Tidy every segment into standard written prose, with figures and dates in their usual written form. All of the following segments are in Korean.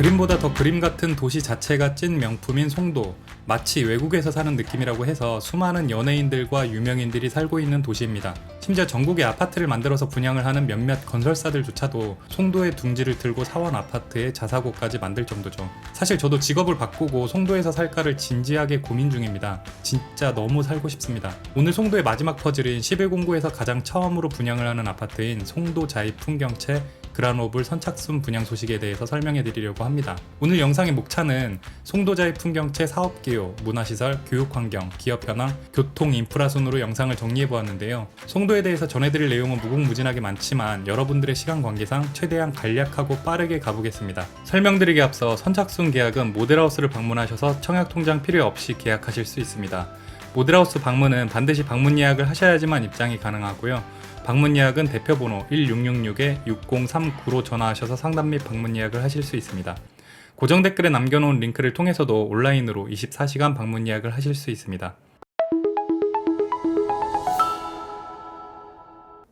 그림보다 더 그림 같은 도시 자체가 찐 명품인 송도. 마치 외국에서 사는 느낌이라고 해서 수많은 연예인들과 유명인들이 살고 있는 도시입니다. 심지어 전국에 아파트를 만들어서 분양을 하는 몇몇 건설사들조차도 송도의 둥지를 들고 사원 아파트에 자사고까지 만들 정도죠. 사실 저도 직업을 바꾸고 송도에서 살까를 진지하게 고민 중입니다. 진짜 너무 살고 싶습니다. 오늘 송도의 마지막 퍼즐인 11공구에서 가장 처음으로 분양을 하는 아파트인 송도 자이 풍경채 그라노블 선착순 분양 소식에 대해서 설명해 드리려고 합니다. 오늘 영상의 목차는 송도자의 풍경채 사업기요, 문화시설, 교육환경, 기업 현황, 교통, 인프라 순으로 영상을 정리해 보았는데요. 송도에 대해서 전해드릴 내용은 무궁무진하게 많지만 여러분들의 시간 관계상 최대한 간략하고 빠르게 가보겠습니다. 설명드리기 앞서 선착순 계약은 모델하우스를 방문하셔서 청약통장 필요 없이 계약하실 수 있습니다. 모델하우스 방문은 반드시 방문 예약을 하셔야지만 입장이 가능하고요. 방문 예약은 대표번호 1666-6039로 전화하셔서 상담 및 방문 예약을 하실 수 있습니다. 고정 댓글에 남겨놓은 링크를 통해서도 온라인으로 24시간 방문 예약을 하실 수 있습니다.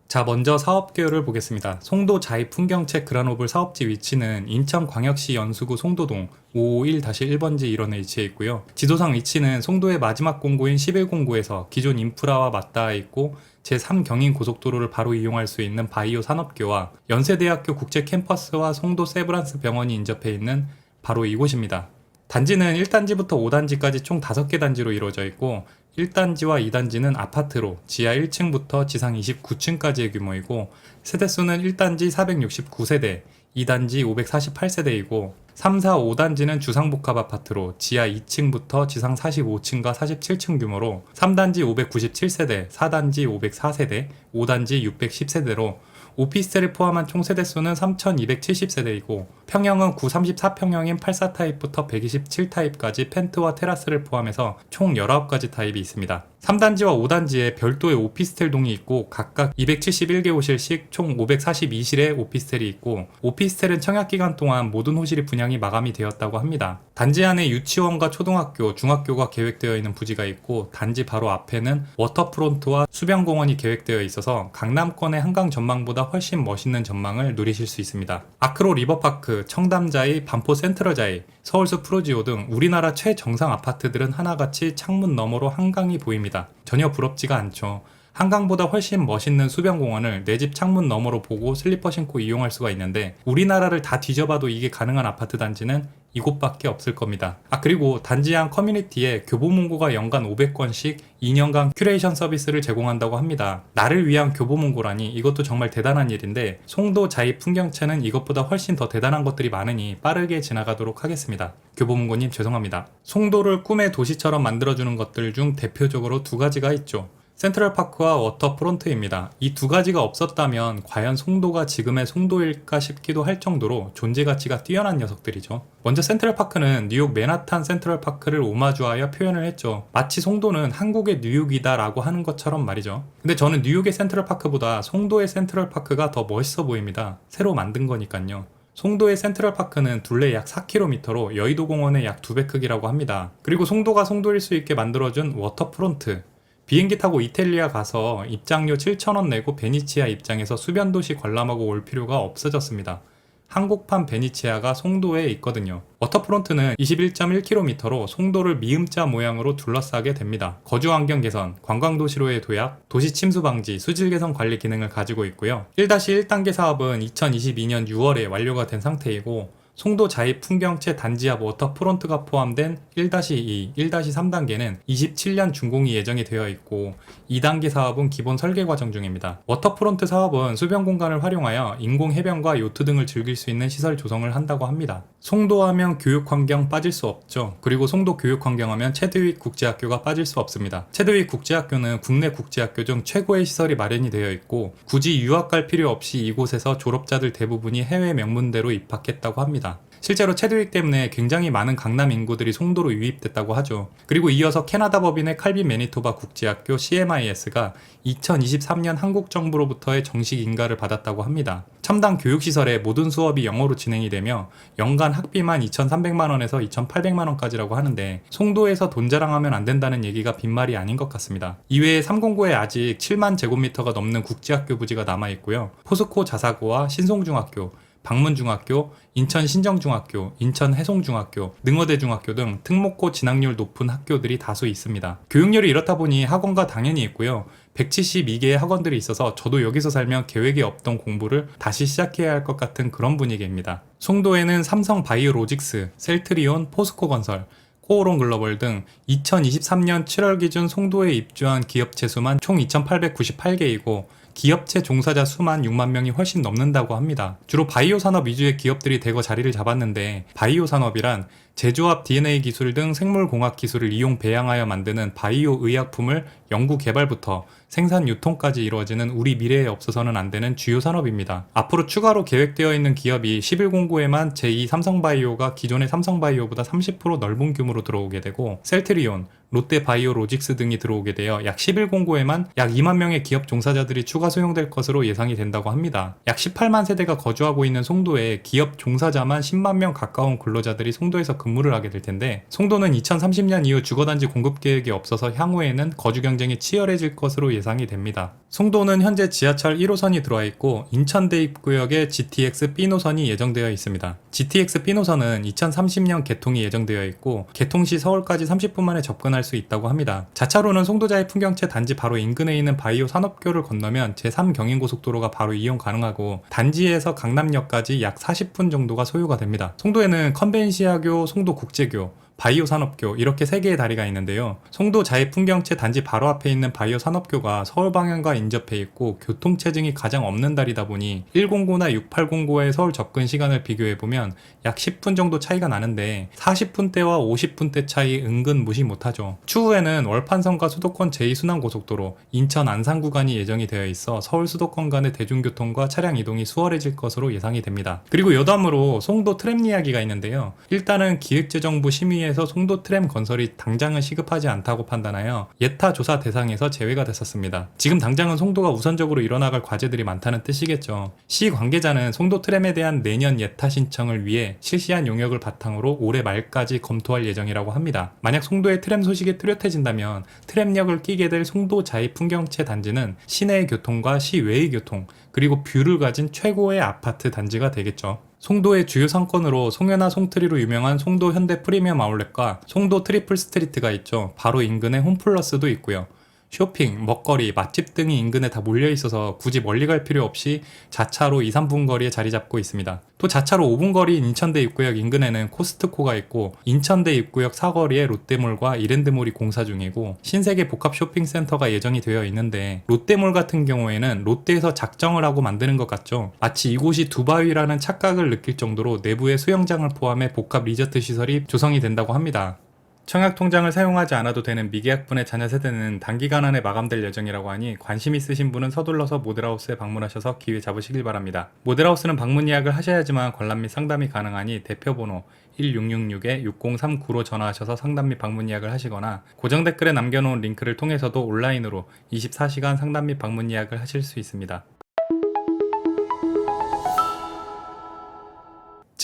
자, 먼저 사업 개요를 보겠습니다. 송도 자이 풍경채 그라노블 사업지 위치는 인천광역시 연수구 송도동 551-1번지 일원에 위치해 있고요. 지도상 위치는 송도의 마지막 공구인 11공구에서 기존 인프라와 맞닿아 있고 제3경인 고속도로를 바로 이용할 수 있는 바이오 산업교와 연세대학교 국제 캠퍼스와 송도 세브란스 병원이 인접해 있는 바로 이곳입니다. 단지는 1단지부터 5단지까지 총 5개 단지로 이루어져 있고 1단지와 2단지는 아파트로 지하 1층부터 지상 29층까지의 규모이고 세대수는 1단지 469세대, 2단지 548세대이고 3, 4, 5단지는 주상복합 아파트로 지하 2층부터 지상 45층과 47층 규모로 3단지 597세대, 4단지 504세대, 5단지 610세대로 오피스텔을 포함한 총 세대수는 3270세대이고 평형은 934평형인 84타입부터 127타입까지 펜트와 테라스를 포함해서 총 19가지 타입이 있습니다. 3단지와 5단지에 별도의 오피스텔 동이 있고 각각 271개 호실씩 총 542실의 오피스텔이 있고 오피스텔은 청약기간 동안 모든 호실이 분양이 마감이 되었다고 합니다. 단지 안에 유치원과 초등학교, 중학교가 계획되어 있는 부지가 있고 단지 바로 앞에는 워터프론트와 수변공원이 계획되어 있어서 강남권의 한강 전망보다 훨씬 멋있는 전망을 누리실 수 있습니다. 아크로 리버파크, 청담자이, 반포 센트럴자이, 서울숲 프로지오 등 우리나라 최정상 아파트들은 하나같이 창문 너머로 한강이 보입니다. 전혀 부럽지가 않죠. 한강보다 훨씬 멋있는 수변공원을 내 집 창문 너머로 보고 슬리퍼 신고 이용할 수가 있는데 우리나라를 다 뒤져봐도 이게 가능한 아파트 단지는 이곳밖에 없을 겁니다. 그리고 단지 안 커뮤니티에 교보문고가 연간 500건씩 2년간 큐레이션 서비스를 제공한다고 합니다. 나를 위한 교보문고라니 이것도 정말 대단한 일인데 송도 자이 풍경채는 이것보다 훨씬 더 대단한 것들이 많으니 빠르게 지나가도록 하겠습니다. 교보문고님 죄송합니다. 송도를 꿈의 도시처럼 만들어주는 것들 중 대표적으로 두 가지가 있죠. 센트럴파크와 워터프론트입니다. 이 두 가지가 없었다면 과연 송도가 지금의 송도일까 싶기도 할 정도로 존재가치가 뛰어난 녀석들이죠. 먼저 센트럴파크는 뉴욕 맨하탄 센트럴파크를 오마주하여 표현을 했죠. 마치 송도는 한국의 뉴욕이다 라고 하는 것처럼 말이죠. 근데 저는 뉴욕의 센트럴파크보다 송도의 센트럴파크가 더 멋있어 보입니다. 새로 만든 거니까요. 송도의 센트럴파크는 둘레 약 4km로 여의도공원의 약 2배 크기라고 합니다. 그리고 송도가 송도일 수 있게 만들어준 워터프론트, 비행기 타고 이탈리아 가서 입장료 7,000원 내고 베니치아 입장에서 수변도시 관람하고 올 필요가 없어졌습니다. 한국판 베니치아가 송도에 있거든요. 워터프론트는 21.1km로 송도를 미음자 모양으로 둘러싸게 됩니다. 거주환경 개선, 관광도시로의 도약, 도시 침수 방지, 수질 개선 관리 기능을 가지고 있고요. 1-1단계 사업은 2022년 6월에 완료가 된 상태이고 송도 자이 풍경채 단지 앞 워터프론트가 포함된 1-2, 1-3단계는 27년 준공이 예정이 되어 있고 2단계 사업은 기본 설계 과정 중입니다. 워터프론트 사업은 수변 공간을 활용하여 인공 해변과 요트 등을 즐길 수 있는 시설 조성을 한다고 합니다. 송도하면 교육환경 빠질 수 없죠. 그리고 송도 교육환경하면 체드윅 국제학교가 빠질 수 없습니다. 체드윅 국제학교는 국내 국제학교 중 최고의 시설이 마련이 되어 있고 굳이 유학 갈 필요 없이 이곳에서 졸업자들 대부분이 해외 명문대로 입학했다고 합니다. 실제로 체드윅 때문에 굉장히 많은 강남 인구들이 송도로 유입됐다고 하죠. 그리고 이어서 캐나다 법인의 칼빈 매니토바 국제학교 CMIS가 2023년 한국 정부로부터의 정식 인가를 받았다고 합니다. 첨단 교육시설의 모든 수업이 영어로 진행이 되며 연간 학비만 2,300만원에서 2,800만원까지라고 하는데 송도에서 돈 자랑하면 안 된다는 얘기가 빈말이 아닌 것 같습니다. 이외에 3공구에 아직 7만 제곱미터가 넘는 국제학교 부지가 남아있고요. 포스코 자사고와 신송중학교, 방문중학교, 인천신정중학교, 인천해송중학교, 능어대중학교 등 특목고 진학률 높은 학교들이 다수 있습니다. 교육열이 이렇다 보니 학원가 당연히 있고요. 172개의 학원들이 있어서 저도 여기서 살면 계획에 없던 공부를 다시 시작해야 할 것 같은 그런 분위기입니다. 송도에는 삼성바이오로직스, 셀트리온, 포스코건설, 코오롱 글로벌 등 2023년 7월 기준 송도에 입주한 기업체 수만 총 2,898개이고 기업체 종사자 수만 6만 명이 훨씬 넘는다고 합니다. 주로 바이오 산업 위주의 기업들이 대거 자리를 잡았는데 바이오 산업이란 제조합 DNA 기술 등 생물공학 기술을 이용 배양하여 만드는 바이오 의약품을 연구 개발부터 생산 유통까지 이루어지는 우리 미래에 없어서는 안 되는 주요 산업입니다. 앞으로 추가로 계획되어 있는 기업이 11공고에만 제2 삼성바이오가 기존의 삼성바이오보다 30% 넓은 규모로 들어오게 되고 셀트리온, 롯데바이오로직스 등이 들어오게 되어 약 11공고에만 약 2만 명의 기업 종사자들이 추가 수용될 것으로 예상이 된다고 합니다. 약 18만 세대가 거주하고 있는 송도에 기업 종사자만 10만 명 가까운 근로자들이 송도에서 근무를 하게 될 텐데 송도는 2030년 이후 주거단지 공급 계획이 없어서 향후에는 거주 경쟁이 치열해질 것으로 예상이 됩니다. 송도는 현재 지하철 1호선이 들어와 있고 인천대입구역에 GTX B노선이 예정되어 있습니다. GTX B노선은 2030년 개통이 예정되어 있고 개통 시 서울까지 30분 만에 접근할 수 있다고 합니다. 자차로는 송도자의 풍경채 단지 바로 인근에 있는 바이오 산업교를 건너면 제3경인고속도로가 바로 이용 가능하고 단지에서 강남역까지 약 40분 정도가 소요가 됩니다. 송도에는 컨벤시아교, 송도국제교, 바이오 산업교 이렇게 3개의 다리가 있는데요. 송도 자유풍경채 단지 바로 앞에 있는 바이오 산업교가 서울 방향과 인접해 있고 교통체증이 가장 없는 다리다 보니 109나 680고의 서울 접근 시간을 비교해보면 약 10분 정도 차이가 나는데 40분대와 50분대 차이 은근 무시 못하죠. 추후에는 월판선과 수도권 제2순환고속도로, 인천 안산 구간이 예정이 되어 있어 서울 수도권 간의 대중교통과 차량 이동이 수월해질 것으로 예상이 됩니다. 그리고 여담으로 송도 트램 이야기가 있는데요. 일단은 기획재정부 심의 에서 송도 트램 건설이 당장은 시급하지 않다고 판단하여 예타 조사 대상에서 제외가 됐었습니다. 지금 당장은 송도가 우선적으로 일어나갈 과제들이 많다는 뜻이겠죠. 시 관계자는 송도 트램에 대한 내년 예타 신청을 위해 실시한 용역을 바탕으로 올해 말까지 검토할 예정이라고 합니다. 만약 송도의 트램 소식이 뚜렷해진다면 트램역을 끼게 될 송도 자이풍경채 단지는 시내의 교통과 시외의 교통 그리고 뷰를 가진 최고의 아파트 단지가 되겠죠. 송도의 주요 상권으로 송여나 송트리로 유명한 송도 현대 프리미엄 아울렛과 송도 트리플 스트리트가 있죠. 바로 인근에 홈플러스도 있고요. 쇼핑, 먹거리, 맛집 등이 인근에 다 몰려 있어서 굳이 멀리 갈 필요 없이 자차로 2, 3분 거리에 자리 잡고 있습니다. 또 자차로 5분 거리인 인천대 입구역 인근에는 코스트코가 있고 인천대 입구역 사거리에 롯데몰과 이랜드몰이 공사 중이고 신세계 복합 쇼핑센터가 예정이 되어 있는데 롯데몰 같은 경우에는 롯데에서 작정을 하고 만드는 것 같죠. 마치 이곳이 두바이라는 착각을 느낄 정도로 내부에 수영장을 포함해 복합 리조트 시설이 조성이 된다고 합니다. 청약통장을 사용하지 않아도 되는 미계약분의 자녀 세대는 단기간 안에 마감될 예정이라고 하니 관심 있으신 분은 서둘러서 모델하우스에 방문하셔서 기회 잡으시길 바랍니다. 모델하우스는 방문 예약을 하셔야지만 관람 및 상담이 가능하니 대표번호 1666-6039로 전화하셔서 상담 및 방문 예약을 하시거나 고정 댓글에 남겨놓은 링크를 통해서도 온라인으로 24시간 상담 및 방문 예약을 하실 수 있습니다.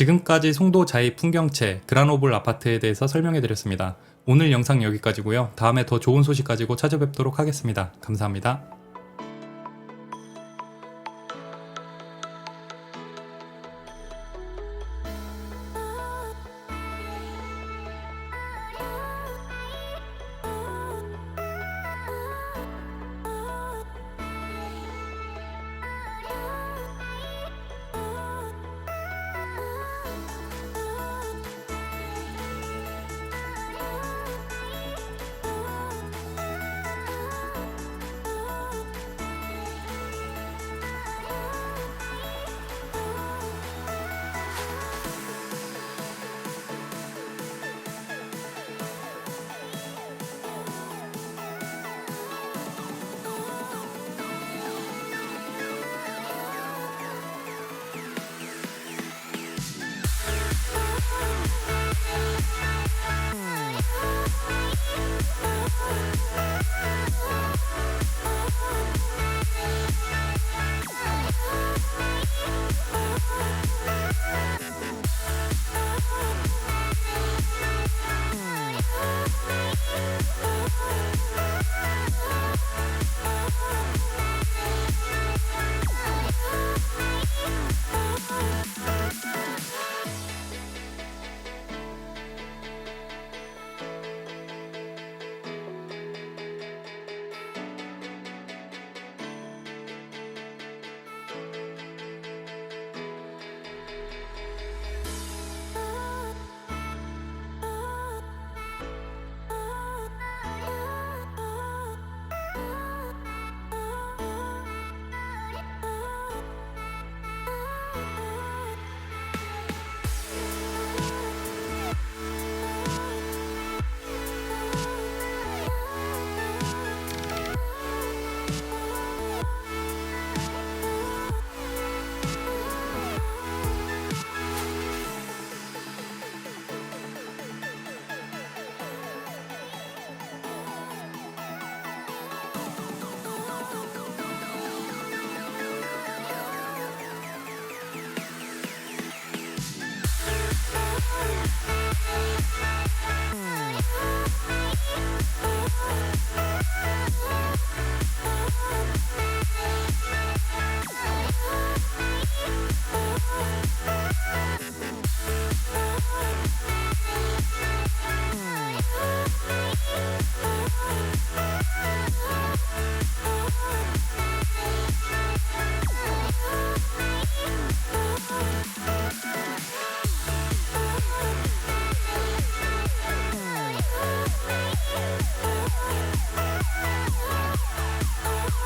지금까지 송도 자이 풍경채 그라노블 아파트에 대해서 설명해드렸습니다. 오늘 영상 여기까지고요. 다음에 더 좋은 소식 가지고 찾아뵙도록 하겠습니다. 감사합니다.